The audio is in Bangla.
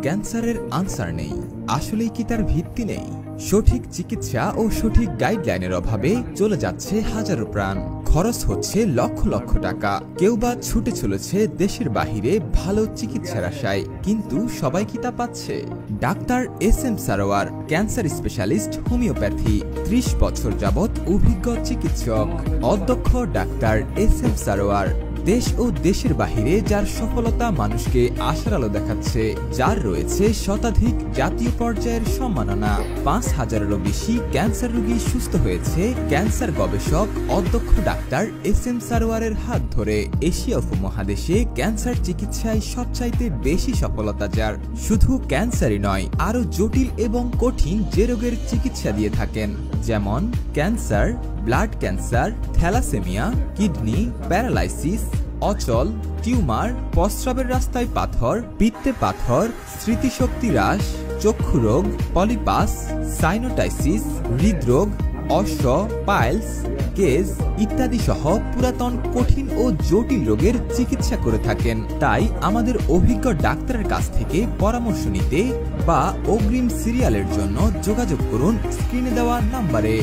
ক্যান্সারের আনসার নেই, আসলেই কি তার ভিত্তি নেই? সঠিক চিকিৎসা ও সঠিক গাইডলাইনের অভাবে চলে যাচ্ছে হাজারো প্রাণ, খরচ হচ্ছে লক্ষ লক্ষ টাকা। কেউ বা ছুটে চলেছে দেশের বাহিরে ভালো চিকিৎসার আশায়, কিন্তু সবাই কি তা পাচ্ছে? Doctor SM Sarwar, cancer specialist, homeopathy, 30 বছর যাবৎ অভিজ্ঞ চিকিৎসক। অধ্যক্ষ ডাক্তার SM সারোয়ার, দেশ ও দেশের বাহিরে যার সফলতা মানুষকে আশার আলো দেখাচ্ছে, যার রয়েছে শতাধিক জাতীয় পর্যায়ের সম্মাননা। 5,000-এরও বেশি ক্যান্সার রোগী সুস্থ হয়েছে ক্যান্সার গবেষক অধ্যক্ষ ডাক্তার SM সারোয়ারের হাত ধরে। এশিয়া উপমহাদেশে ক্যান্সার চিকিৎসায় সবচাইতে বেশি সফলতা যার। শুধু ক্যান্সারই নয়, আরও জটিল এবং কঠিন যে রোগের চিকিৎসা দিয়ে থাকেন, যেমন cancer, blood cancer, thalassemia, kidney, paralysis, অচল, টিউমার, প্রস্রাবের রাস্তায় পাথর, পিত্তে পাথর, স্মৃতিশক্তি হ্রাস, চক্ষু রোগ, পলিপাস, সাইনোটাইসিস, হৃদরোগ, অশ্ব, পাইলস, কেজ ইত্যাদি সহ পুরাতন কঠিন ও জটিল রোগের চিকিৎসা করে থাকেন। তাই আমাদের অভিজ্ঞ ডাক্তারের কাছ থেকে পরামর্শ নিতে বা অগ্রিম সিরিয়ালের জন্য যোগাযোগ করুন স্ক্রিনে দেওয়া নাম্বারে।